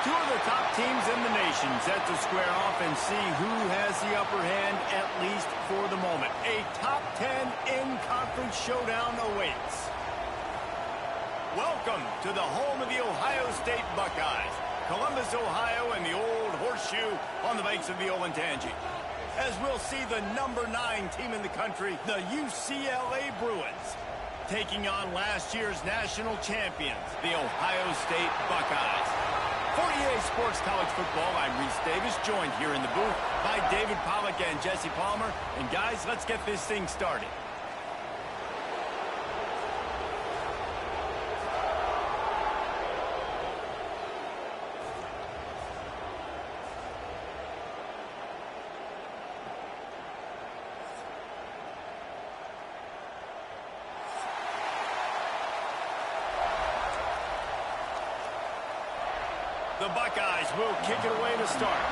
Two of the top teams in the nation set to square off and see who has the upper hand, at least for the moment. A top 10 in-conference showdown awaits. Welcome to the home of the Ohio State Buckeyes, Columbus, Ohio, and the old horseshoe on the banks of the Olentangy. As we'll see the number 9 team in the country, the UCLA Bruins, taking on last year's national champions, the Ohio State Buckeyes. For EA Sports College Football, I'm Reese Davis, joined here in the booth by David Pollack and Jesse Palmer. And guys, let's get this thing started. The Buckeyes will kick it away to start.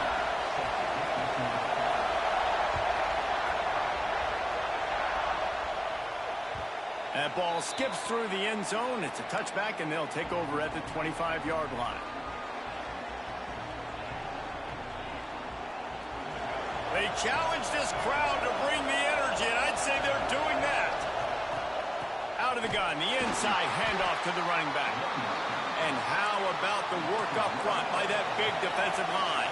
That ball skips through the end zone. It's a touchback, and they'll take over at the 25-yard line. They challenge this crowd to bring the energy, and I'd say they're doing that. Out of the gun, the inside handoff to the running back. And how about the work up front by that big defensive line?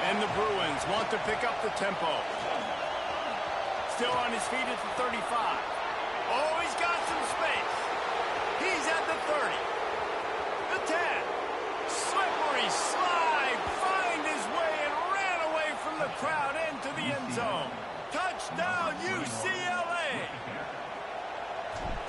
And the Bruins want to pick up the tempo. Still on his feet at the 35. Oh, he's got some space. He's at the 30. The 10. Slippery slide. Find his way and ran away from the crowd into the end zone. Touchdown, UCLA.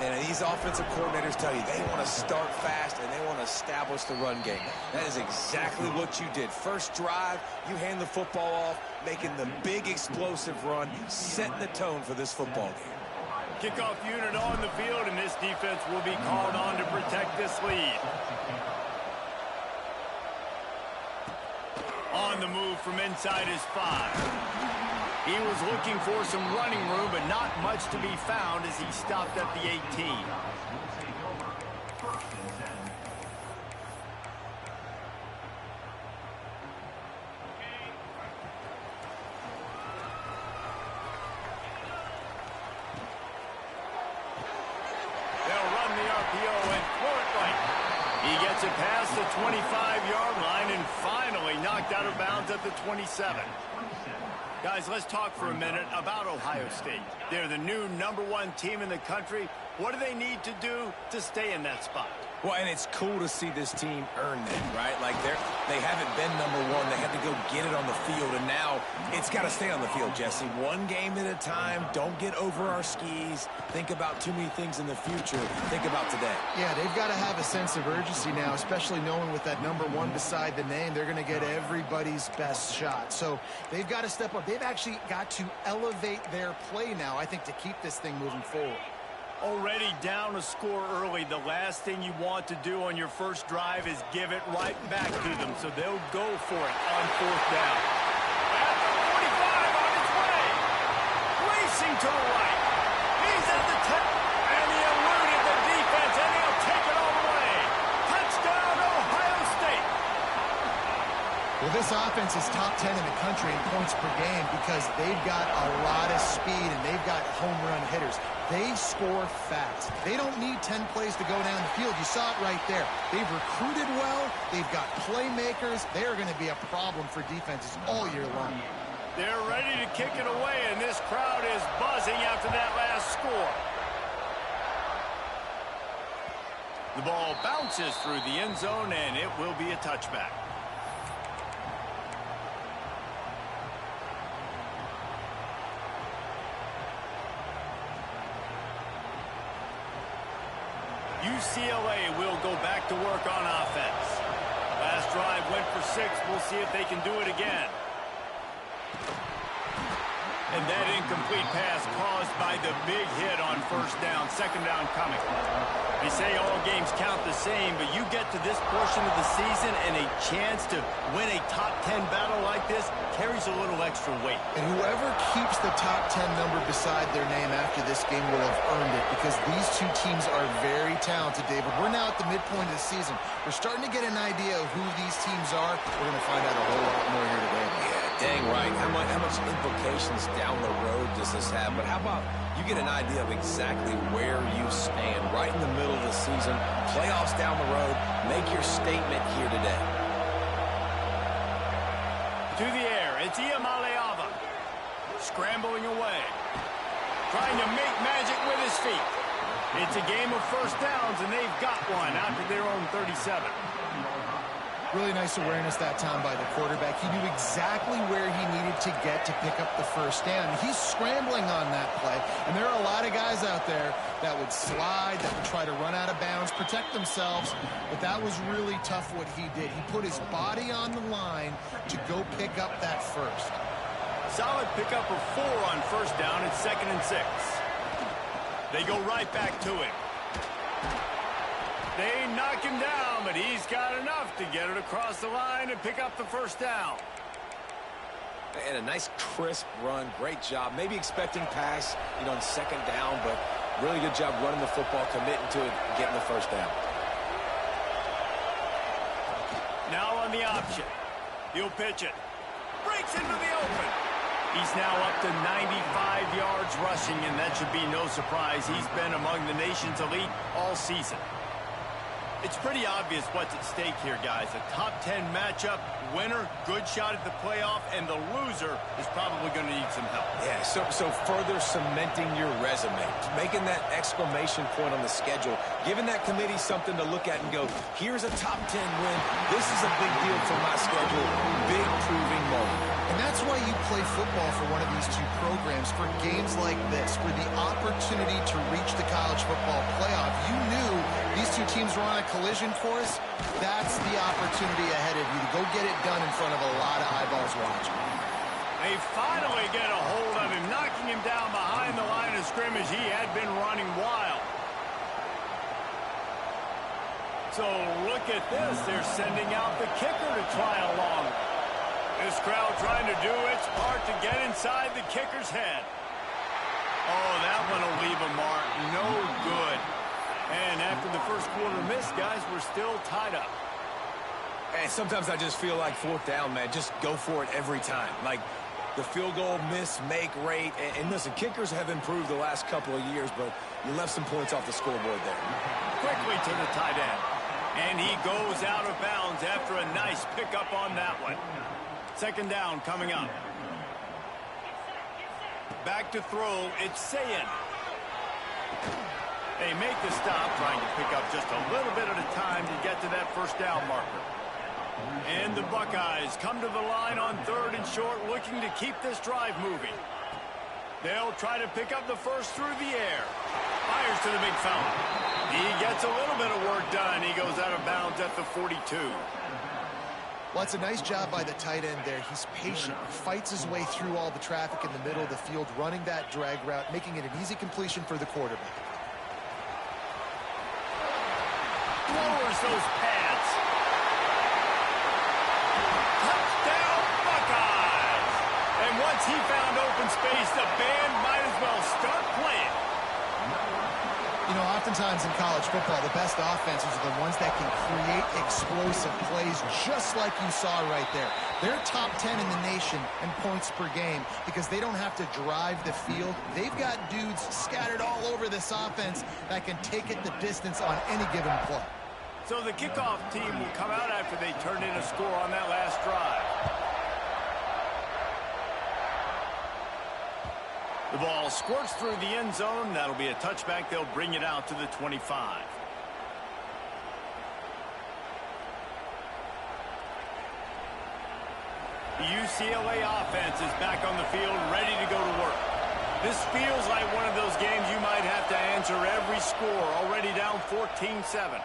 And these offensive coordinators tell you they want to start fast and they want to establish the run game. That is exactly what you did. First drive, you hand the football off, making the big explosive run, setting the tone for this football game. Kickoff unit on the field, and this defense will be called on to protect this lead. On the move from inside his 5. He was looking for some running room, but not much to be found as he stopped at the 18. They'll run the RPO and throw it right. He gets it past the 25-yard line and finally knocked out of bounds at the 27. Guys, let's talk for a minute about Ohio State. They're the new #1 team in the country. What do they need to do to stay in that spot? Well, and it's cool to see this team earn that, right? Like they haven't been #1. They had to go get it on the field, and now it's got to stay on the field, Jesse. One game at a time. Don't get over our skis. Think about too many things in the future. Think about today. Yeah, they've got to have a sense of urgency now, especially knowing with that #1 beside the name, they're going to get everybody's best shot. So they've got to step up. They've actually got to elevate their play now, I think, to keep this thing moving forward. Already down a score early, the last thing you want to do on your first drive is give it right back to them, so they'll go for it on 4th down. At the 45 on its way. Racing to the right. He's at the 10, and he eluded the defense, and he'll take it all the way. Touchdown, Ohio State. Well, this offense is top 10 in the country in points per game because they've got a lot of speed and they've got home run hitters. They score fast. They don't need 10 plays to go down the field. You saw it right there. They've recruited well. They've got playmakers. They are going to be a problem for defenses all year long. They're ready to kick it away, and this crowd is buzzing after that last score. The ball bounces through the end zone, and it will be a touchback. UCLA will go back to work on offense. Last drive went for 6. We'll see if they can do it again. And that incomplete pass caused by the big hit on first down. Second down coming. They say all games count the same, but you get to this portion of the season and a chance to win a top 10 battle like this carries a little extra weight. And whoever keeps the top 10 number beside their name after this game will have earned it, because these two teams are very talented, David. We're now at the midpoint of the season. We're starting to get an idea of who these teams are. We're going to find out a whole lot more here today. Dang right. How much implications down the road does this have? But how about you get an idea of exactly where you stand right in the middle of the season, playoffs down the road, make your statement here today. To the air, it's Iamaleava. Scrambling away. Trying to make magic with his feet. It's a game of first downs, and they've got one out to their own 37. Really nice awareness that time by the quarterback. He knew exactly where he needed to get to pick up the first down. He's scrambling on that play, and there are a lot of guys out there that would slide, that would try to run out of bounds, protect themselves, but that was really tough what he did. He put his body on the line to go pick up that first. Solid pickup of 4 on first down. It's 2nd and 6. They go right back to him. They knock him down, but he's got enough to get it across the line and pick up the first down. And a nice crisp run. Great job. Maybe expecting pass, on second down, but really good job running the football, committing to it, getting the first down. Now on the option. He'll pitch it. Breaks into the open. He's now up to 95 yards rushing, and that should be no surprise. He's been among the nation's elite all season. It's pretty obvious what's at stake here, guys. A top 10 matchup, winner, good shot at the playoff, and the loser is probably going to need some help. Yeah, so further cementing your resume, making that exclamation point on the schedule, giving that committee something to look at and go, here's a top 10 win. This is a big deal for my schedule. Big proving moment. And that's why you play football for one of these two programs, for games like this, for the opportunity to reach the college football playoff. You knew these two teams were on a collision course. That's the opportunity ahead of you to go get it done in front of a lot of eyeballs watching. They finally get a hold of him, knocking him down behind the line of scrimmage. He had been running wild. So look at this. They're sending out the kicker to try along. This crowd trying to do its part to get inside the kicker's head. Oh, that one will leave a mark. No good. And after the first quarter miss, guys, we're still tied up. And sometimes I just feel like fourth down, man. Just go for it every time. Like the field goal miss-make rate. And listen, kickers have improved the last couple of years, but you left some points off the scoreboard there. Quickly to the tight end. And he goes out of bounds after a nice pickup on that one. Second down coming up. Back to throw. It's Sayin. They make the stop, trying to pick up just a little bit at a time to get to that first down marker. And the Buckeyes come to the line on 3rd and short, looking to keep this drive moving. They'll try to pick up the first through the air. Fires to the big fella. He gets a little bit of work done. He goes out of bounds at the 42. Well, it's a nice job by the tight end there. He's patient. He fights his way through all the traffic in the middle of the field, running that drag route, making it an easy completion for the quarterback. Lowers those pads. Touchdown, Buckeyes! And once he found open space, the band might as well start playing. Oftentimes in college football, the best offenses are the ones that can create explosive plays, just like you saw right there. They're top 10 in the nation in points per game because they don't have to drive the field. They've got dudes scattered all over this offense that can take it the distance on any given play. So the kickoff team will come out after they turn in a score on that last drive. The ball squirts through the end zone. That'll be a touchback. They'll bring it out to the 25. The UCLA offense is back on the field, ready to go to work. This feels like one of those games you might have to answer every score. Already down 14-7.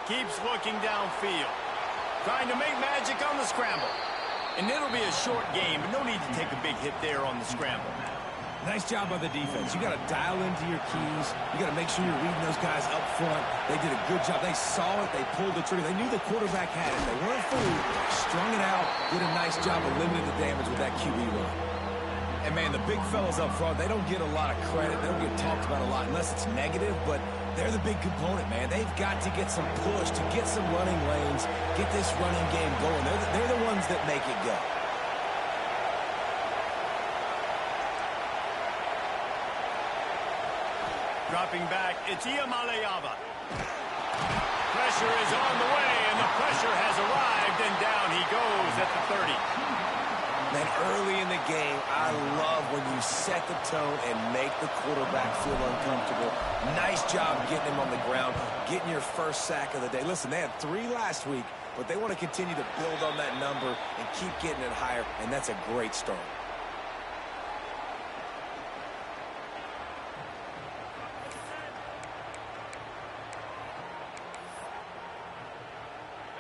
Keeps looking downfield. Trying to make magic on the scramble. And it'll be a short game, but no need to take a big hit there on the scramble. Nice job by the defense. You got to dial into your keys. You got to make sure you're reading those guys up front. They did a good job. They saw it. They pulled the trigger. They knew the quarterback had it. They weren't fooled. Strung it out. Did a nice job of limiting the damage with that QB run. And, man, the big fellas up front, they don't get a lot of credit. They don't get talked about a lot unless it's negative, but they're the big component, man. They've got to get some push, to get some running lanes, get this running game going. They're the ones that make it go. Dropping back, it's Iamaleava. Pressure is on the way, and the pressure has arrived, and down he goes at the 30. Man, early in the game, I love when you set the tone and make the quarterback feel uncomfortable. Nice job getting him on the ground, getting your first sack of the day. Listen, they had 3 last week, but they want to continue to build on that number and keep getting it higher, and that's a great start.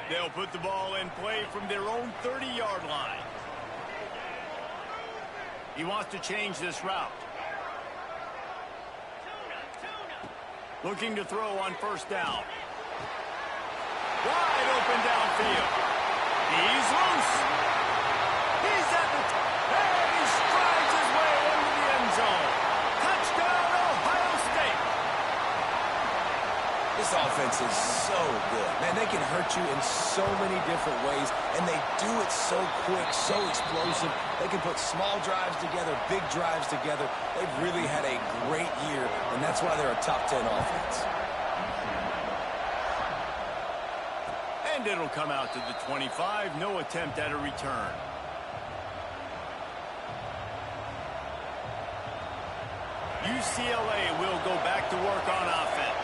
They'll put the ball in play from their own 30-yard line. He wants to change this route. Looking to throw on first down. Wide open downfield. He's loose. He's at the and he strides his way into the end zone. Touchdown, Ohio State. This offense is so good. Man, they can hurt you in so many different ways, and they do it so quick, so explosive. They can put small drives together, big drives together. They've really had a great year, and that's why they're a top 10 offense. And it'll come out to the 25. No attempt at a return. UCLA will go back to work on offense.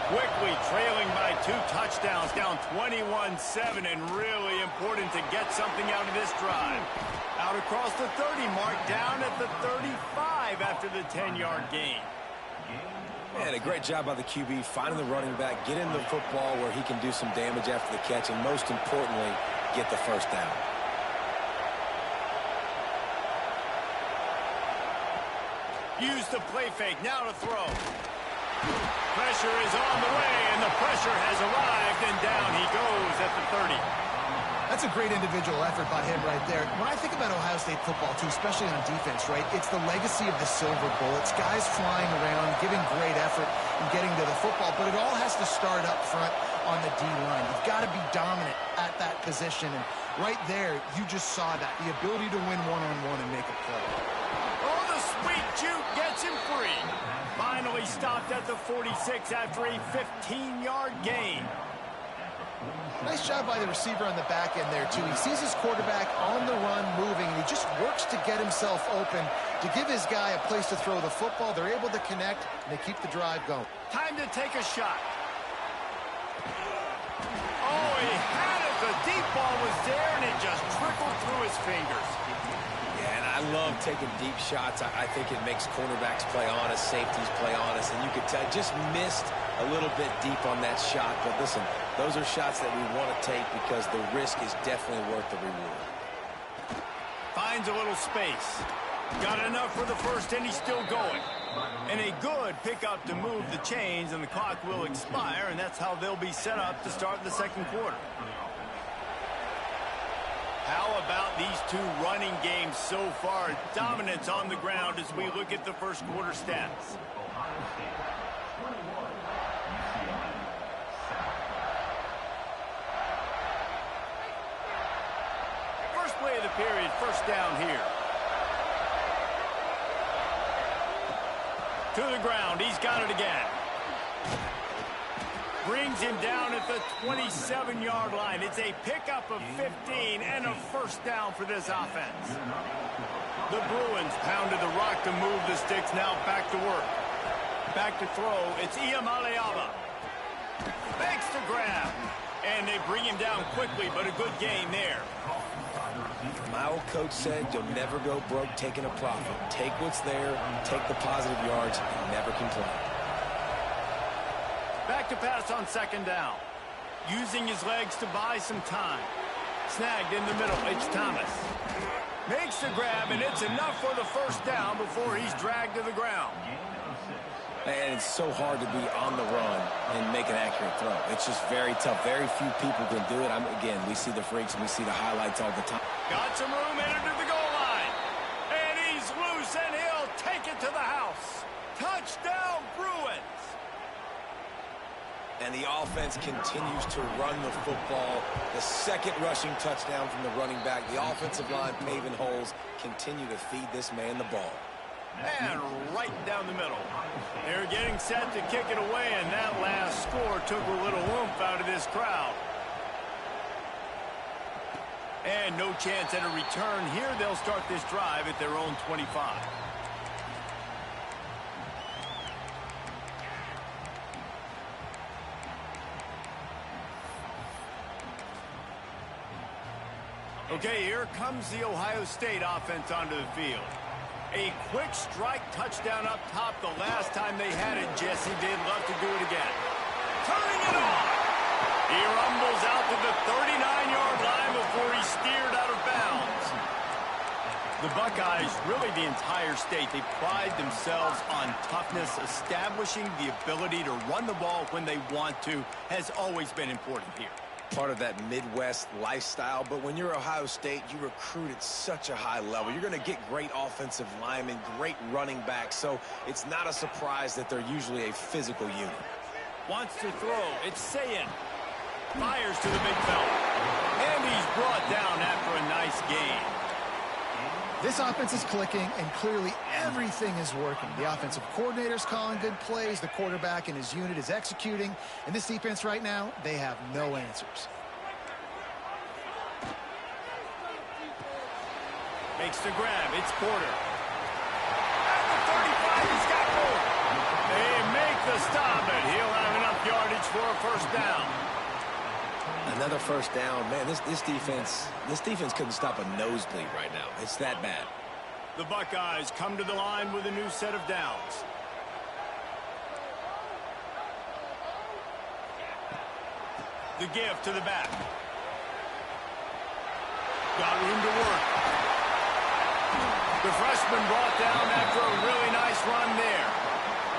Quickly trailing by 2 touchdowns, down 21-7, and really important to get something out of this drive. Out across the 30 mark, down at the 35 after the 10-yard gain. Man, a great job by the QB, finding the running back, getting the football where he can do some damage after the catch, and most importantly, get the first down. Use the play fake, now to throw. Pressure is on the way, and the pressure has arrived, and down he goes at the 30. That's a great individual effort by him right there. When I think about Ohio State football, too, especially on defense, right, it's the legacy of the silver bullets, guys flying around, giving great effort and getting to the football, but it all has to start up front on the D-line. You've got to be dominant at that position, and right there, you just saw that, the ability to win one-on-one and make a play. Oh, the sweet juke gets him free. Finally stopped at the 46 after a 15-yard gain. Nice job by the receiver on the back end there, too. He sees his quarterback on the run moving, and he just works to get himself open to give his guy a place to throw the football. They're able to connect, and they keep the drive going. Time to take a shot. Oh, he had it. The deep ball was there, and it just trickled through his fingers. Yeah, and I love taking deep shots. I think it makes cornerbacks play honest, safeties play honest, and you could tell just missed a little bit deep on that shot. But listen, those are shots that we want to take because the risk is definitely worth the reward. Finds a little space. Got enough for the first, and he's still going. And a good pickup to move the chains, and the clock will expire, and that's how they'll be set up to start the second quarter. How about these 2 running games so far? Dominance on the ground as we look at the first quarter stats. First play of the period, first down here. To the ground, he's got it again. Brings him down at the 27-yard line. It's a pickup of 15 and a first down for this offense. The Bruins pounded the rock to move the sticks. Now back to work. Back to throw. It's Iamaleava. Makes the grab. And they bring him down quickly, but a good game there. My old coach said you'll never go broke taking a profit. Take what's there, take the positive yards, and never complain. Back to pass on second down. Using his legs to buy some time. Snagged in the middle. It's Thomas. Makes the grab, and it's enough for the first down before he's dragged to the ground. And it's so hard to be on the run and make an accurate throw. It's just very tough. Very few people can do it. Again, we see the freaks and we see the highlights all the time. Got some room, entered to the goal line. And he's loose, and he'll take it to the house. Touchdown, Bruins. And the offense continues to run the football. The second rushing touchdown from the running back. The offensive line paving holes. Continue to feed this man the ball. And right down the middle. They're getting set to kick it away, and that last score took a little oomph out of this crowd. And no chance at a return here. They'll start this drive at their own 25. Okay, here comes the Ohio State offense onto the field. A quick strike touchdown up top the last time they had it. Jesse did love to do it again. Turning it on. He rumbles out to the 39-yard line before he's steered out of bounds. The Buckeyes, really the entire state, they pride themselves on toughness. Establishing the ability to run the ball when they want to has always been important here. Part of that Midwest lifestyle, but when you're Ohio State, you recruit at such a high level. You're going to get great offensive linemen, great running backs, so it's not a surprise that they're usually a physical unit. Wants to throw. It's Sayin. Fires to the big fella. And he's brought down after a nice gain. This offense is clicking, and clearly everything is working. The offensive coordinator's calling good plays. The quarterback and his unit is executing. And this defense right now, they have no answers. Makes the grab. It's Porter. At the 35, he's got more. They make the stop, and he'll have enough yardage for a first down. Another first down. Man, this defense couldn't stop a nosebleed right now. It's that bad. The Buckeyes come to the line with a new set of downs. The give to the back. Got room to work. The freshman brought down after a really nice run there.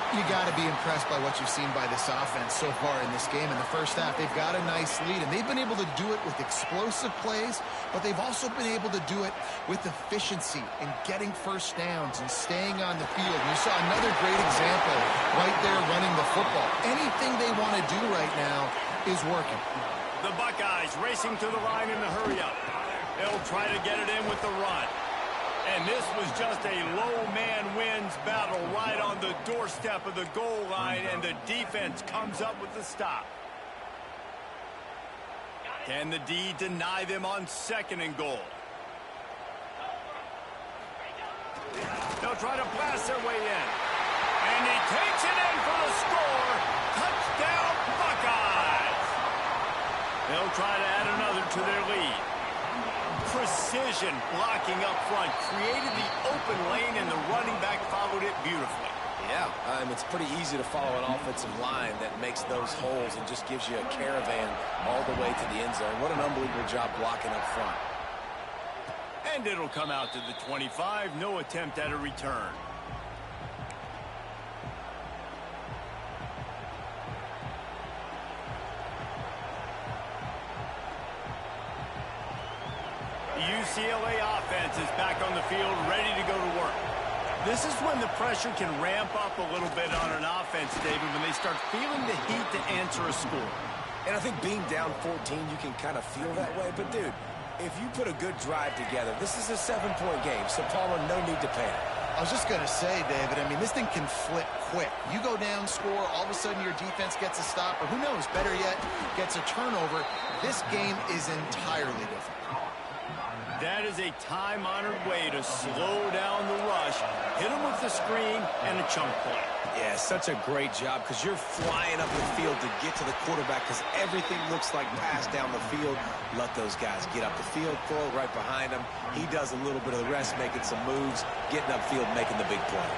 You got to be impressed by what you've seen by this offense so far in this game. In the first half, they've got a nice lead, and they've been able to do it with explosive plays, but they've also been able to do it with efficiency and getting first downs and staying on the field. And you saw another great example right there running the football. Anything they want to do right now is working. The Buckeyes racing to the line in the hurry-up. They'll try to get it in with the run. And this was just a low-man wins battle right on the doorstep of the goal line, and the defense comes up with the stop. Can the D deny them on second and goal? They'll try to pass their way in. And he takes it in for the score. Touchdown, Buckeyes! They'll try to add another to their lead. Precision blocking up front created the open lane, and the running back followed it beautifully. Yeah, it's pretty easy to follow an offensive line that makes those holes and just gives you a caravan all the way to the end zone. What an unbelievable job blocking up front. And it'll come out to the 25. No attempt at a return. UCLA offense is back on the field, ready to go to work. This is when the pressure can ramp up a little bit on an offense, David, when they start feeling the heat to answer a score. And I think being down 14, you can kind of feel that way. But, dude, if you put a good drive together, this is a 7-point game, so, Palmer, no need to panic. I was just going to say, David, I mean, this thing can flip quick. You go down, score, all of a sudden your defense gets a stop, or who knows, better yet, gets a turnover. This game is entirely different. That is a time-honored way to slow down the rush, hit them with the screen, and a chunk play. Yeah, such a great job because you're flying up the field to get to the quarterback because everything looks like pass down the field. Let those guys get up the field, throw it right behind him. He does a little bit of the rest, making some moves, getting upfield, making the big play.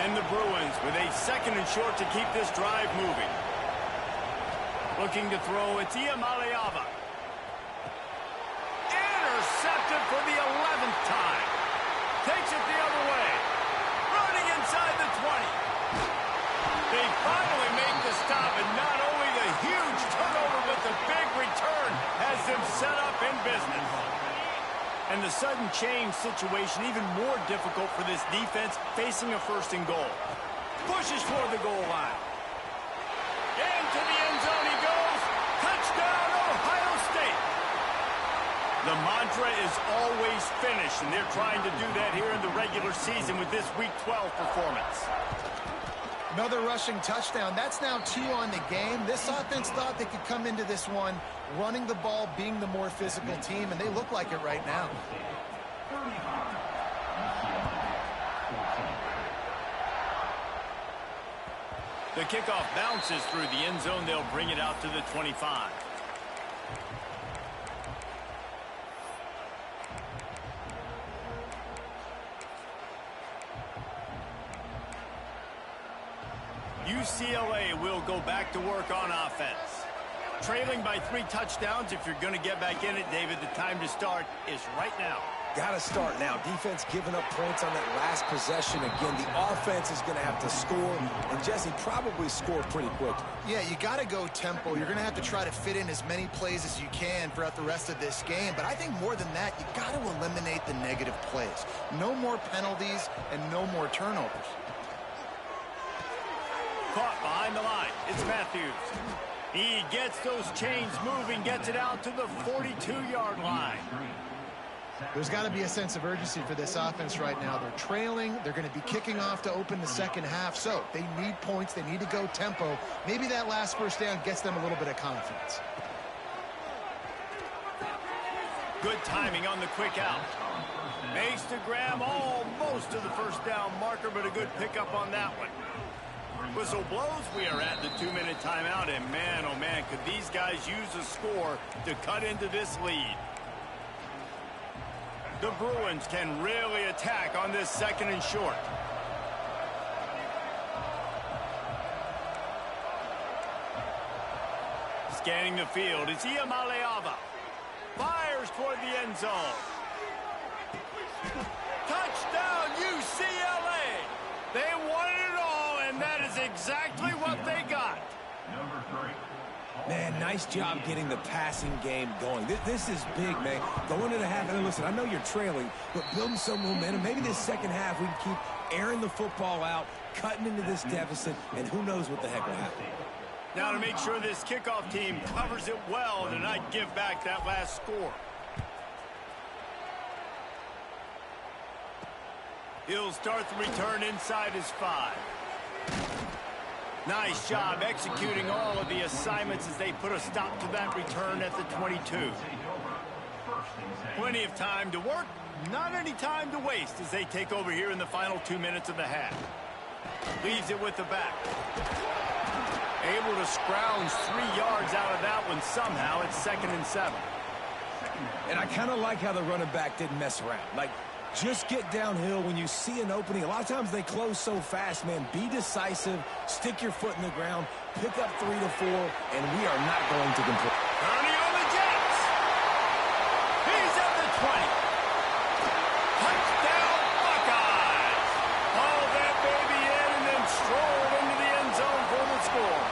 And the Bruins with a second and short to keep this drive moving. Looking to throw, it's Iamaleava. intercepted for the 11th time. Takes it the other way. Running inside the 20. They finally make the stop, and not only the huge turnover, but the big return has them set up in business. And the sudden change situation even more difficult for this defense facing a first and goal. Pushes toward the goal line. Into the end zone he goes. Touchdown, Ohio State. The mantra is always finish, and they're trying to do that here in the regular season with this Week 12 performance. Another rushing touchdown. That's now 2 on the game. This offense thought they could come into this one running the ball, being the more physical team, and they look like it right now. The kickoff bounces through the end zone. They'll bring it out to the 25. UCLA will go back to work on offense. Trailing by 3 touchdowns. If you're going to get back in it, David, the time to start is right now. Got to start now. Defense giving up points on that last possession. Again, the offense is going to have to score, and Jesse probably score pretty quickly. Yeah, you got to go tempo. You're going to have to try to fit in as many plays as you can throughout the rest of this game. But I think more than that, you got to eliminate the negative plays. No more penalties and no more turnovers. Caught behind the line. It's Matthews. He gets those chains moving, gets it out to the 42-yard line. There's got to be a sense of urgency for this offense right now. They're trailing. They're going to be kicking off to open the second half. So they need points. They need to go tempo. Maybe that last first down gets them a little bit of confidence. Good timing on the quick out. Makes the grab almost to the first down marker, but a good pickup on that one. Whistle blows. We are at the 2-minute timeout, and man, oh man, could these guys use a score to cut into this lead. The Bruins can really attack on this second and short. Scanning the field, it's Iamaleava. Fires toward the end zone. Touchdown, UCLA! They wanted it all, and that is exactly what they got. Man, nice job getting the passing game going. This is big, man. Going into half, and listen, I know you're trailing, but building some momentum. Maybe this second half we can keep airing the football out, cutting into this deficit, and who knows what the heck will happen. Now to make sure this kickoff team covers it well and not give back that last score. He'll start the return inside his 5. Nice job executing all of the assignments as they put a stop to that return at the 22. Plenty of time to work, not any time to waste as they take over here in the final 2 minutes of the half. Leaves it with the back. Able to scrounge 3 yards out of that one somehow. It's 2nd and 7. And I kind of like how the running back didn't mess around. Like, just get downhill when you see an opening. A lot of times they close so fast, man. Be decisive, stick your foot in the ground, pick up 3 to 4, and we are not going to complain. Ernie on the Jets. He's at the 20. Touchdown, Buckeyes. Haul that baby in and then stroll into the end zone for the score.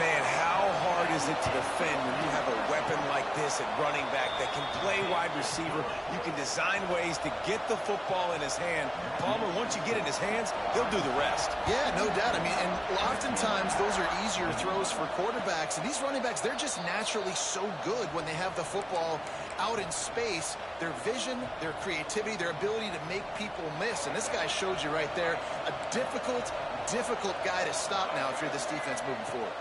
Man, how hard is it to defend when you have a weapon like this at running back that can play wide receiver? You can design ways to get the football in his hand. Palmer, once you get it in his hands, he'll do the rest. Yeah, no doubt. I mean, and oftentimes those are easier throws for quarterbacks. And these running backs, they're just naturally so good when they have the football out in space. Their vision, their creativity, their ability to make people miss. And this guy showed you right there, a difficult guy to stop now if you're this defense moving forward.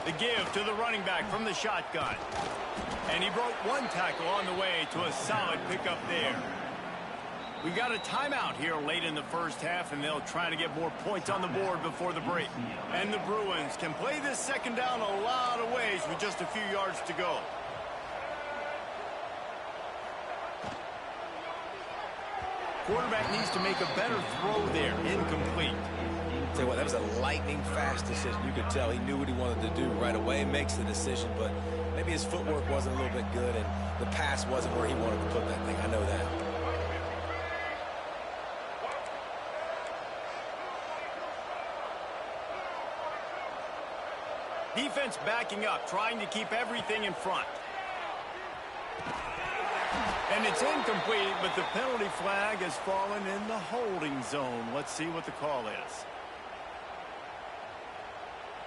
The give to the running back from the shotgun. And he broke 1 tackle on the way to a solid pickup there. We got a timeout here late in the first half, and they'll try to get more points on the board before the break. And the Bruins can play this second down a lot of ways with just a few yards to go. Quarterback needs to make a better throw there. Incomplete. Tell you what, that was a lightning-fast decision. You could tell he knew what he wanted to do right away. Makes the decision, but maybe his footwork wasn't a little bit good, and the pass wasn't where he wanted to put that thing. I know that. Defense backing up, trying to keep everything in front. And it's incomplete, but the penalty flag has fallen in the holding zone. Let's see what the call is.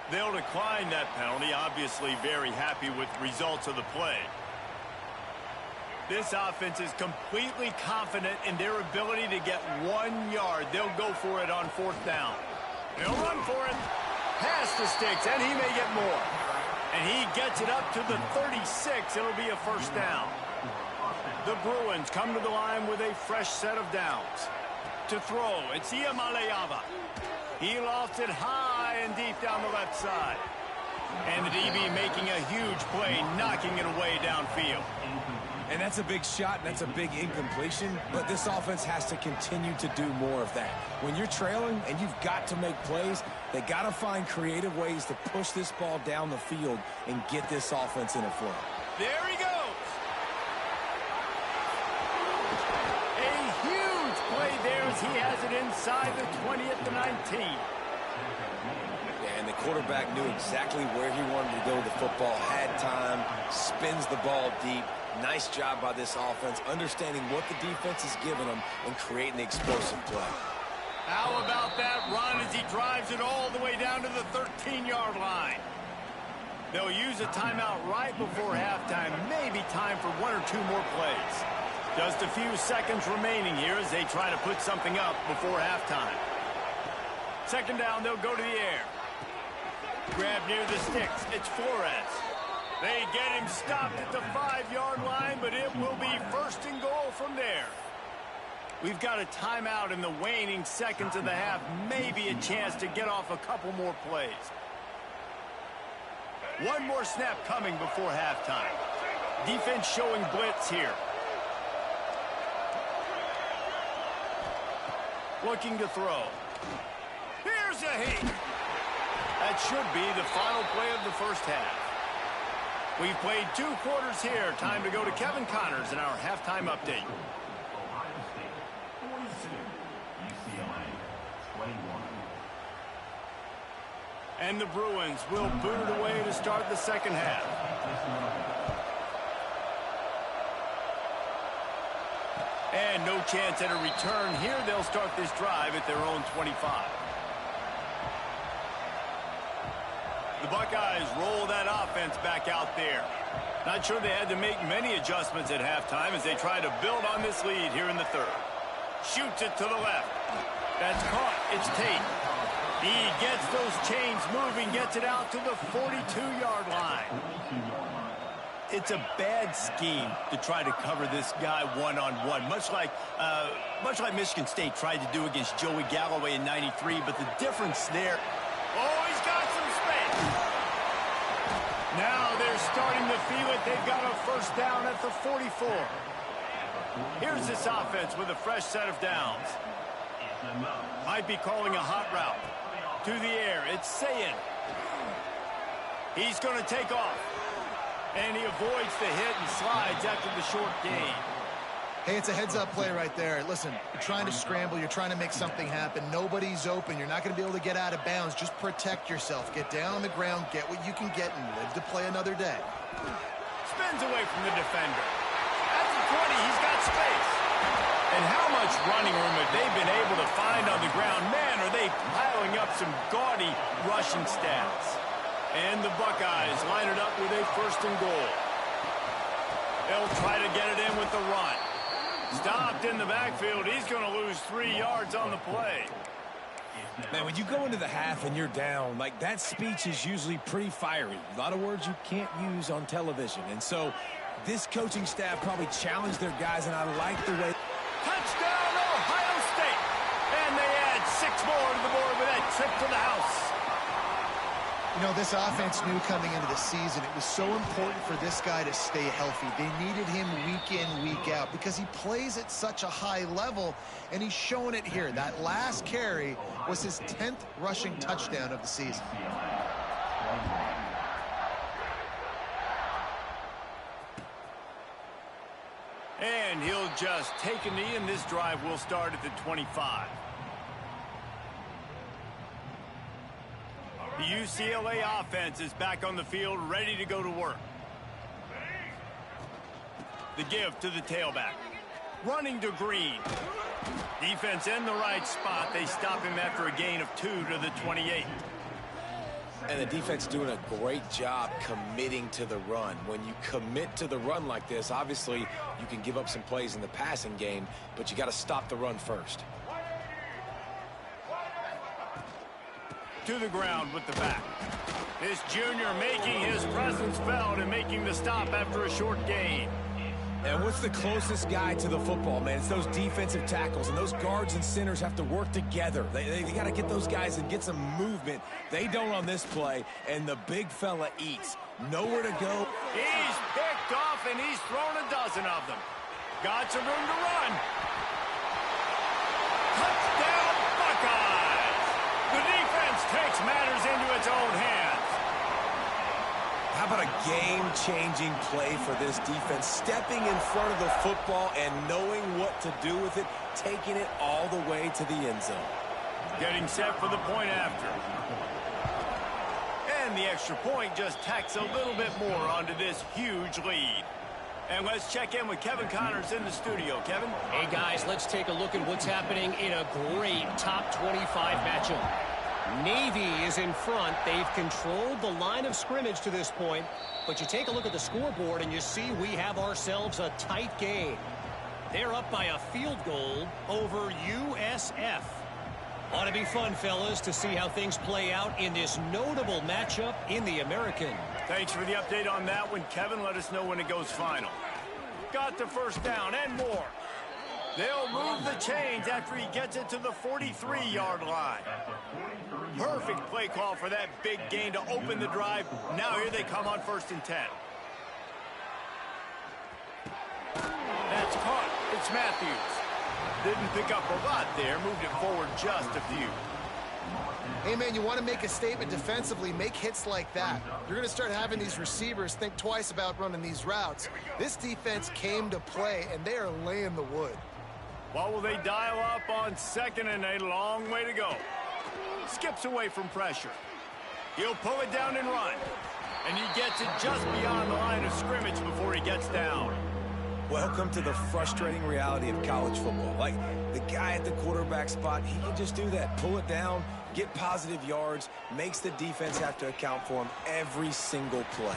They'll decline that penalty, obviously very happy with the results of the play. This offense is completely confident in their ability to get 1 yard. They'll go for it on 4th down. They'll run for it. Past the sticks, and he may get more. And he gets it up to the 36. It'll be a 1st down. The Bruins come to the line with a fresh set of downs. To throw, it's Iamaleava. He lofts it high and deep down the left side. And the DB making a huge play, knocking it away downfield. And that's a big shot, and that's a big incompletion, but this offense has to continue to do more of that. When you're trailing and you've got to make plays, they got to find creative ways to push this ball down the field and get this offense in a flow. There he goes. A huge play there as he has it inside the 20 at the 19. And the quarterback knew exactly where he wanted to go with the football, had time, spins the ball deep. Nice job by this offense, understanding what the defense is giving them and creating the explosive play. How about that run as he drives it all the way down to the 13-yard line? They'll use a timeout right before halftime. Maybe time for 1 or 2 more plays. Just a few seconds remaining here as they try to put something up before halftime. 2nd down, they'll go to the air. Grab near the sticks. It's Flores. They get him stopped at the 5-yard line, but it will be 1st and goal from there. We've got a timeout in the waning seconds of the half. Maybe a chance to get off a couple more plays. 1 more snap coming before halftime. Defense showing blitz here. Looking to throw. Here's a hit. That should be the final play of the 1st half. We've played 2 quarters here. Time to go to Kevin Connors in our halftime update. Ohio State 42, UCLA 21. And the Bruins will boot it away to start the 2nd half. And no chance at a return here. They'll start this drive at their own 25. The Buckeyes roll that offense back out there. Not sure they had to make many adjustments at halftime as they try to build on this lead here in the 3rd. Shoots it to the left. That's caught. It's Tate. He gets those chains moving, gets it out to the 42-yard line. It's a bad scheme to try to cover this guy one-on-one, much like Michigan State tried to do against Joey Galloway in '93, but the difference there... Oh, he's got some space. Now they're starting to feel it. They've got a 1st down at the 44. Here's this offense with a fresh set of downs. Might be calling a hot route. To the air, it's Sayin. He's going to take off. And he avoids the hit and slides after the short gain. Hey, it's a heads-up play right there. Listen, you're trying to scramble. You're trying to make something happen. Nobody's open. You're not going to be able to get out of bounds. Just protect yourself. Get down on the ground, get what you can get, and live to play another day. Spins away from the defender. At the 20, he's got space. And how much running room have they been able to find on the ground? Man, are they piling up some gaudy rushing stats. And the Buckeyes line it up with a 1st and goal. They'll try to get it in with the run. Stopped in the backfield. He's going to lose 3 yards on the play. Man, when you go into the half and you're down, like that speech is usually pretty fiery. A lot of words you can't use on television. And so this coaching staff probably challenged their guys, and I like the way... Touchdown, Ohio State. And they add 6 more to the board with that trip to the house. You know, this offense knew coming into the season it was so important for this guy to stay healthy. They needed him week in, week out because he plays at such a high level, and he's showing it here. That last carry was his 10th rushing touchdown of the season. And he'll just take a knee, and this drive will start at the 25. The UCLA offense is back on the field, ready to go to work. The give to the tailback. Running to Green. Defense in the right spot. They stop him after a gain of 2 to the 28. And the defense doing a great job committing to the run. When you commit to the run like this, obviously you can give up some plays in the passing game, but you got to stop the run first. To the ground with the back. This junior making his presence felt and making the stop after a short gain. And what's the closest guy to the football, man? It's those defensive tackles, and those guards and centers have to work together. They got to get those guys and get some movement. They don't on this play, and the big fella eats. Nowhere to go. He's picked off, and he's thrown a dozen of them. Got some room to run. Touchdown, Buckeyes! The defense takes matters into its own hands. How about a game-changing play for this defense? Stepping in front of the football and knowing what to do with it, taking it all the way to the end zone. Getting set for the point after. And the extra point just tacks a little bit more onto this huge lead. And let's check in with Kevin Connors in the studio. Kevin? Hey, guys, let's take a look at what's happening in a great top 25 matchup. Navy is in front. They've controlled the line of scrimmage to this point. But you take a look at the scoreboard and you see we have ourselves a tight game. They're up by a field goal over USF. Ought to be fun, fellas, to see how things play out in this notable matchup in the American. Thanks for the update on that one, Kevin. Let us know when it goes final. Got the first down and more. They'll move the chains after he gets it to the 43-yard line. Perfect play call for that big gain to open the drive. Now here they come on 1st and 10. That's caught. It's Matthews. Didn't pick up a lot there. Moved it forward just a few. Hey, man, you want to make a statement defensively, make hits like that. You're going to start having these receivers think twice about running these routes. This defense came to play, and they are laying the wood. What will they dial up on 2nd and a long way to go? Skips away from pressure. He'll pull it down and run. And he gets it just beyond the line of scrimmage before he gets down. Welcome to the frustrating reality of college football. Like, the guy at the quarterback spot, he can just do that. Pull it down, get positive yards, makes the defense have to account for him every single play.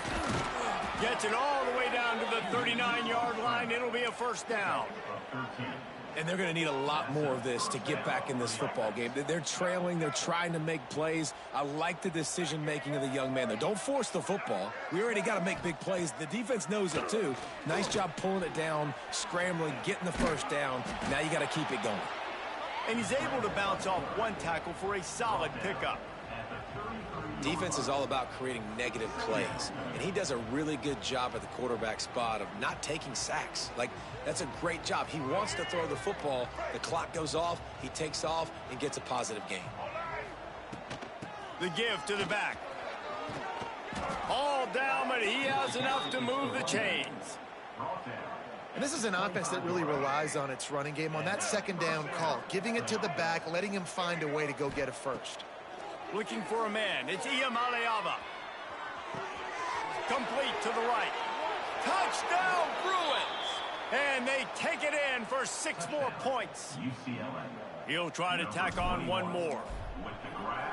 Gets it all the way down to the 39-yard line. It'll be a 1st down. And they're going to need a lot more of this to get back in this football game. They're trailing. They're trying to make plays. I like the decision-making of the young man there. Don't force the football. We already got to make big plays. The defense knows it, too. Nice job pulling it down, scrambling, getting the 1st down. Now you got to keep it going. And he's able to bounce off one tackle for a solid pickup. Defense is all about creating negative plays, and he does a really good job at the quarterback spot of not taking sacks. Like, that's a great job. He wants to throw the football. The clock goes off, he takes off, and gets a positive gain. The give to the back. All down, but he has enough to move the chains. And this is an offense that really relies on its running game, on that 2nd down call, giving it to the back, letting him find a way to go get a first. Looking for a man. It's Iamaleava. Complete to the right. Touchdown, Bruins! And they take it in for 6 more points. UCLA. He'll try to tack on one more.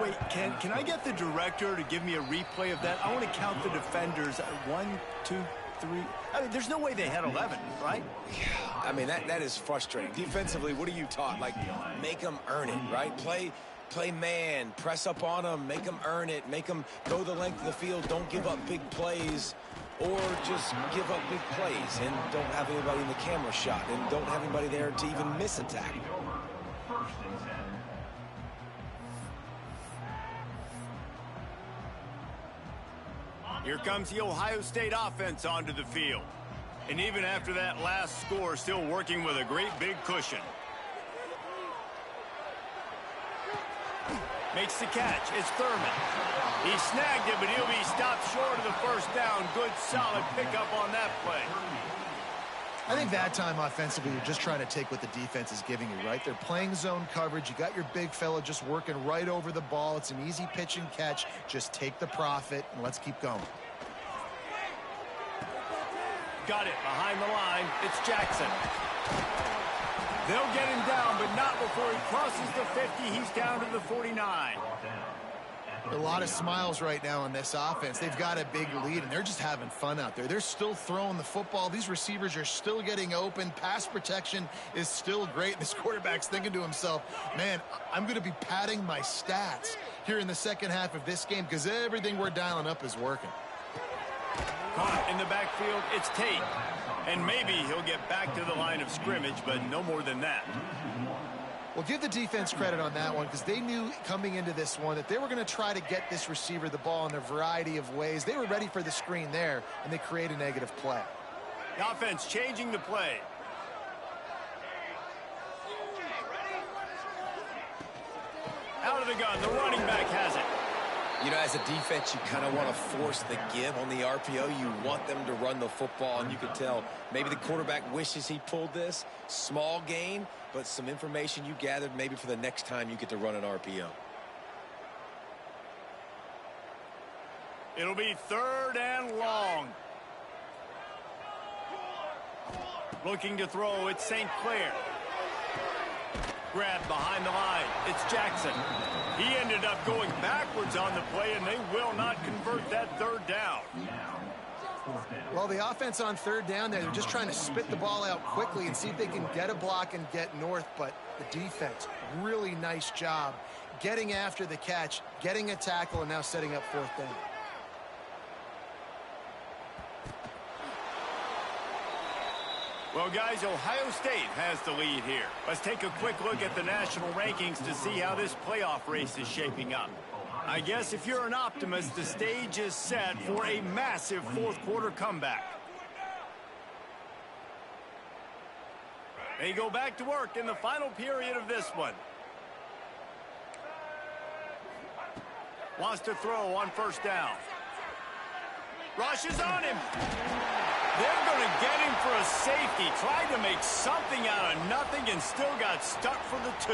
Wait, can I get the director to give me a replay of that? I want to count the defenders. 1, 2, 3. I mean, there's no way they had 11, right? Yeah, I mean, that is frustrating. Defensively, what are you taught? Like, make them earn it, right? Play man, press up on them, make them earn it, make them go the length of the field, don't give up big plays, or just give up big plays and don't have anybody in the camera shot and don't have anybody there to even miss a tackle. 1st and 10. Here comes the Ohio State offense onto the field. And even after that last score, still working with a great big cushion. Makes the catch. It's Thurman. He snagged it, but he'll be stopped short of the first down. Good, solid pickup on that play. I think that time offensively, you're just trying to take what the defense is giving you, right? They're playing zone coverage. You got your big fella just working right over the ball. It's an easy pitch and catch. Just take the profit, and let's keep going. Got it behind the line. It's Jackson. They'll get him down, but not before he crosses the 50. He's down to the 49. A lot of smiles right now on this offense. They've got a big lead, and they're just having fun out there. They're still throwing the football. These receivers are still getting open. Pass protection is still great. This quarterback's thinking to himself, man, I'm going to be padding my stats here in the second half of this game because everything we're dialing up is working. Caught in the backfield, it's Tate. And maybe he'll get back to the line of scrimmage, but no more than that. Well, give the defense credit on that one because they knew coming into this one that they were going to try to get this receiver the ball in a variety of ways. They were ready for the screen there, and they create a negative play. The offense changing the play. Out of the gun, the running back has it. You know, as a defense, you kind of want to force the give on the RPO. You want them to run the football, and you can tell maybe the quarterback wishes he pulled this. Small gain, but some information you gathered maybe for the next time you get to run an RPO. It'll be 3rd and long. Looking to throw, it's St. Clair. Grabbed behind the line. It's Jackson. He ended up going backwards on the play, and they will not convert that 3rd down. Well, the offense on 3rd down there, they're just trying to spit the ball out quickly and see if they can get a block and get north. But the defense, really nice job getting after the catch, getting a tackle, and now setting up 4th down. Well, guys, Ohio State has the lead here. Let's take a quick look at the national rankings to see how this playoff race is shaping up. I guess if you're an optimist, the stage is set for a massive 4th quarter comeback. They go back to work in the final period of this one. Wants to throw on 1st down. Rushes on him. They're going to get him for a safety. Tried to make something out of nothing and still got stuck for the 2.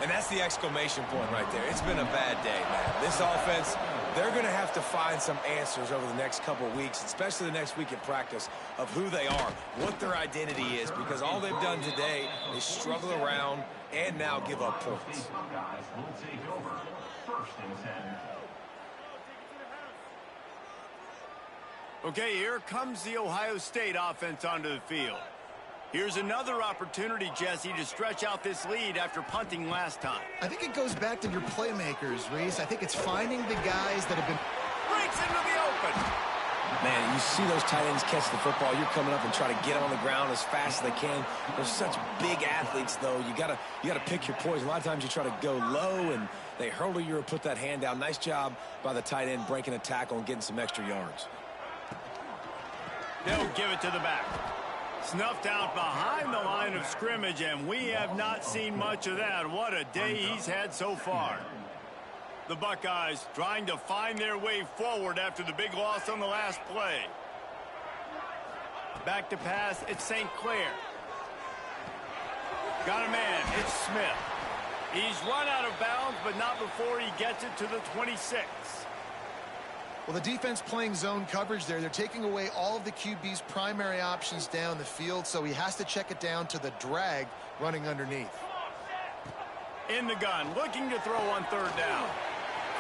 And that's the exclamation point right there. It's been a bad day, man. This offense, they're going to have to find some answers over the next couple of weeks, especially the next week in practice, of who they are, what their identity is, because all they've done today is struggle around and now give up points. Okay, here comes the Ohio State offense onto the field. Here's another opportunity, Jesse, to stretch out this lead after punting last time. I think it goes back to your playmakers, Reese. I think it's finding the guys that have been... Breaks into the open. Man, you see those tight ends catch the football. You're coming up and try to get them on the ground as fast as they can. They're such big athletes, though. You gotta pick your poison. A lot of times you try to go low, and they hurdle you or put that hand down. Nice job by the tight end breaking a tackle and getting some extra yards. They'll give it to the back. Snuffed out behind the line of scrimmage, and we have not seen much of that. What a day he's had so far. The Buckeyes trying to find their way forward after the big loss on the last play. Back to pass, it's St. Clair. Got a man, it's Smith. He's run out of bounds, but not before he gets it to the 26. Well, the defense playing zone coverage there. They're taking away all of the QB's primary options down the field, so he has to check it down to the drag running underneath. In the gun, looking to throw on 3rd down.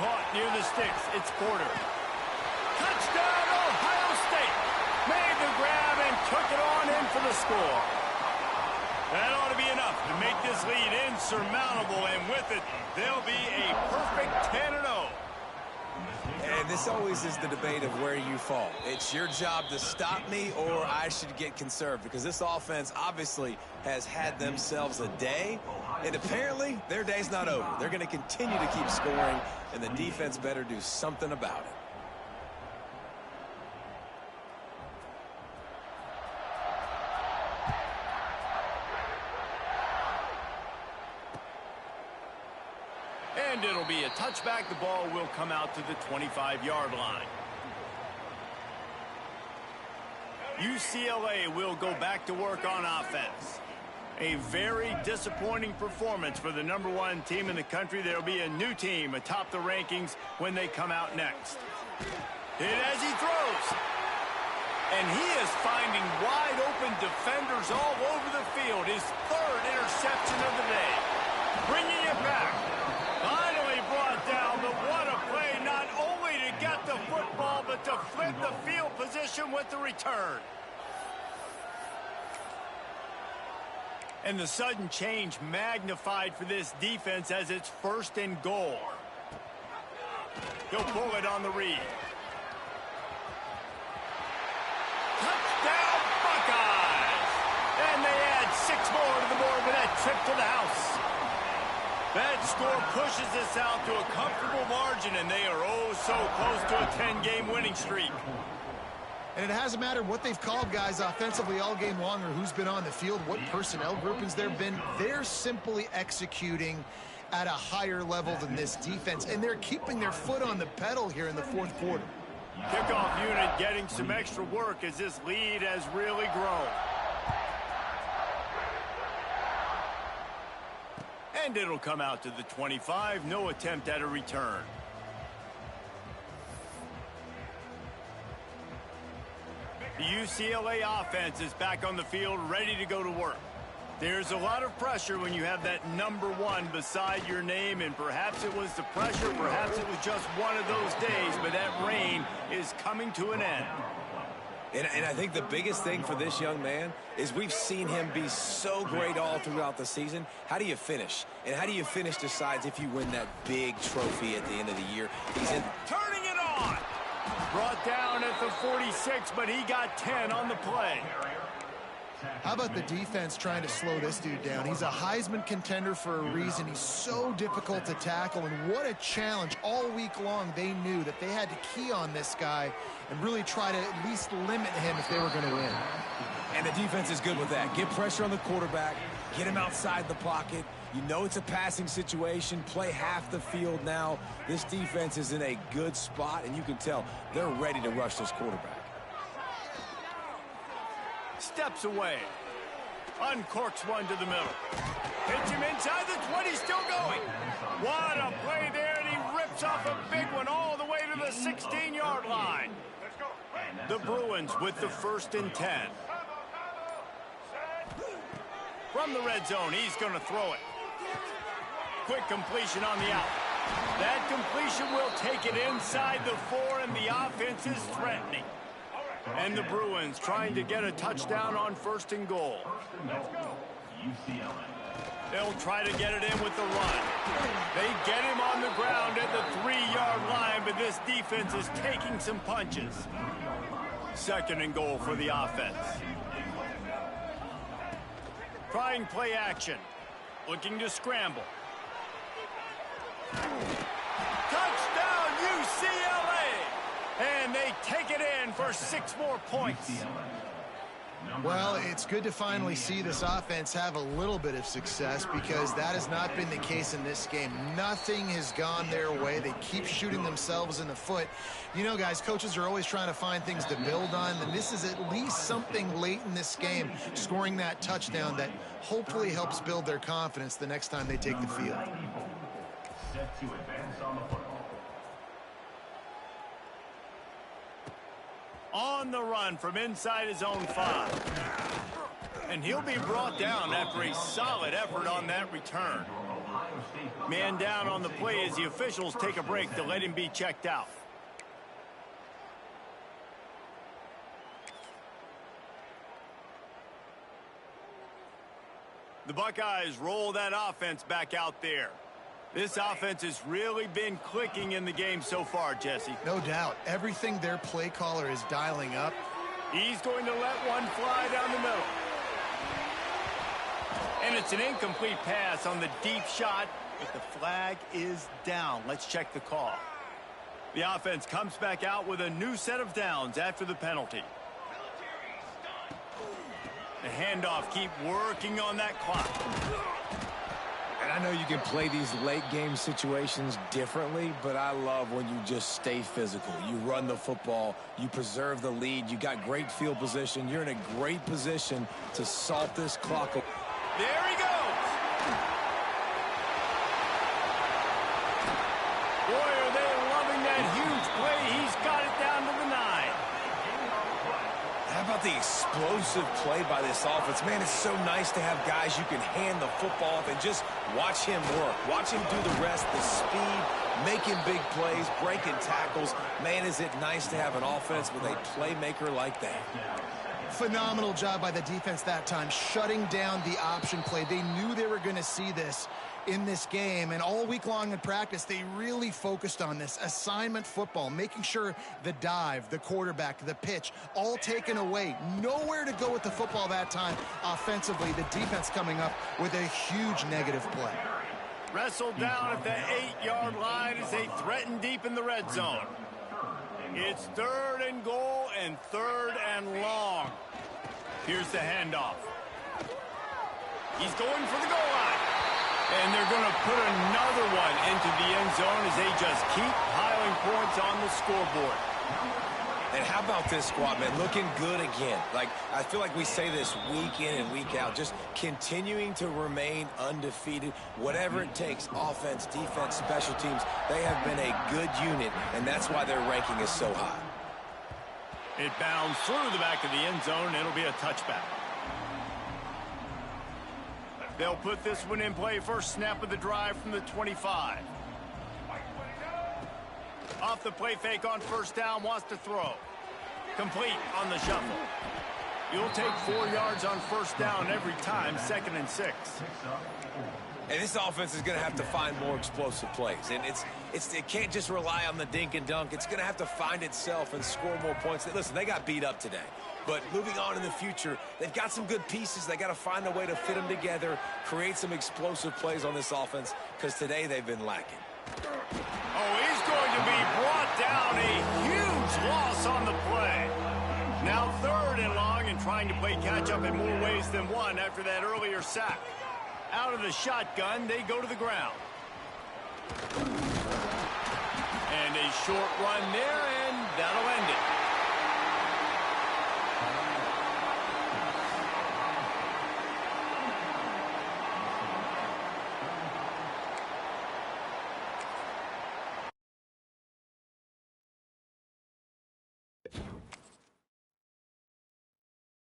Caught near the sticks. It's Porter. Touchdown, Ohio State. Made the grab and took it on in for the score. That ought to be enough to make this lead insurmountable, and with it, they'll be a perfect 10-0. And this always is the debate of where you fall. It's your job to stop me, or I should get conserved, because this offense obviously has had themselves a day, and apparently their day's not over. They're going to continue to keep scoring, and the defense better do something about it. And it'll be a touchback. The ball will come out to the 25-yard line. UCLA will go back to work on offense. A very disappointing performance for the #1 team in the country. There will be a new team atop the rankings when they come out next. Hit as he throws. And he is finding wide open defenders all over the field. His third interception of the day. Bringing it back. Finally brought down, but what a play, not only to get the football, but to flip the field position with the return. And the sudden change magnified for this defense as it's 1st and goal. He'll pull it on the read. Touchdown, Buckeyes! And they add 6 more to the board with that trip to the house. That score pushes us out to a comfortable margin, and they are oh so close to a 10-game winning streak. And it hasn't mattered what they've called guys offensively all game long or who's been on the field, what personnel groupings there have been. They're simply executing at a higher level than this defense, and they're keeping their foot on the pedal here in the 4th quarter. Kickoff unit getting some extra work as this lead has really grown. And it'll come out to the 25. No attempt at a return. The UCLA offense is back on the field, ready to go to work. There's a lot of pressure when you have that #1 beside your name, and perhaps it was the pressure, perhaps it was just one of those days, but that reign is coming to an end. And I think the biggest thing for this young man is we've seen him be so great all throughout the season. How do you finish? And how do you finish decides if you win that big trophy at the end of the year. He's in. Turning it on. Brought down at the 46, but he got 10 on the play. How about the defense trying to slow this dude down? He's a Heisman contender for a reason. He's so difficult to tackle, and what a challenge. All week long, they knew that they had to key on this guy and really try to at least limit him if they were going to win. And the defense is good with that. Get pressure on the quarterback, get him outside the pocket. You know it's a passing situation. Play half the field now. This defense is in a good spot, and you can tell they're ready to rush this quarterback. Steps away. Uncorks one to the middle. Hits him inside the 20, still going. What a play there, and he rips off a big one all the way to the 16-yard line. The Bruins with the 1st and 10. From the red zone, he's going to throw it. Quick completion on the out. That completion will take it inside the 4, and the offense is threatening. And the Bruins trying to get a touchdown on 1st and goal. They'll try to get it in with the run. They get him on the ground at the 3-yard line, but this defense is taking some punches. 2nd and goal for the offense. Trying play action. Looking to scramble. Touchdown, UCLA! And they take it in for 6 more points. Well, it's good to finally see this offense have a little bit of success because that has not been the case in this game. Nothing has gone their way. They keep shooting themselves in the foot. You know, guys, coaches are always trying to find things to build on, and this is at least something late in this game, scoring that touchdown that hopefully helps build their confidence the next time they take the field. Set to advance on the football. On the run from inside his own 5. And he'll be brought down after a solid effort on that return. Man down on the play as the officials take a break to let him be checked out. The Buckeyes roll that offense back out there. This offense has really been clicking in the game so far, Jesse. No doubt. Everything their play caller is dialing up. He's going to let one fly down the middle. And it's an incomplete pass on the deep shot, but the flag is down. Let's check the call. The offense comes back out with a new set of downs after the penalty. The handoff, keep working on that clock. And I know you can play these late-game situations differently, but I love when you just stay physical. You run the football, you preserve the lead, you got great field position, you're in a great position to salt this clock. There he goes. Boy, are they loving that huge play. He's got it down to the 9. How about the explosive play by this offense? Man, it's so nice to have guys you can hand the football off and just watch him work. Watch him do the rest, the speed, making big plays, breaking tackles. Man, is it nice to have an offense with a playmaker like that. Phenomenal job by the defense that time, shutting down the option play. They knew they were going to see this in this game, and all week long in practice, they really focused on this assignment football, making sure the dive, the quarterback, the pitch, all taken away. Nowhere to go with the football that time offensively. The defense coming up with a huge negative play. Wrestled down at the 8-yard line as they threaten deep in the red zone. It's 3rd and goal and 3rd and long. Here's the handoff. He's going for the goal line. And they're going to put another one into the end zone as they just keep piling points on the scoreboard. And how about this squad, man? Looking good again. Like, I feel like we say this week in and week out, just continuing to remain undefeated. Whatever it takes, offense, defense, special teams, they have been a good unit, and that's why their ranking is so high. It bounds through the back of the end zone. It'll be a touchback. They'll put this one in play. First snap of the drive from the 25. Off the play fake on first down, wants to throw. Complete on the shuffle. You'll take 4 yards on first down every time, 2nd and 6. And this offense is going to have to find more explosive plays. And it can't just rely on the dink and dunk. It's going to have to find itself and score more points. Listen, they got beat up today. But moving on in the future, they've got some good pieces. They got to find a way to fit them together, create some explosive plays on this offense, because today they've been lacking. Oh, he's going to be brought down. A huge loss on the play. Now 3rd and long and trying to play catch-up in more ways than one after that earlier sack. Out of the shotgun, they go to the ground. And a short run there, and that'll end it.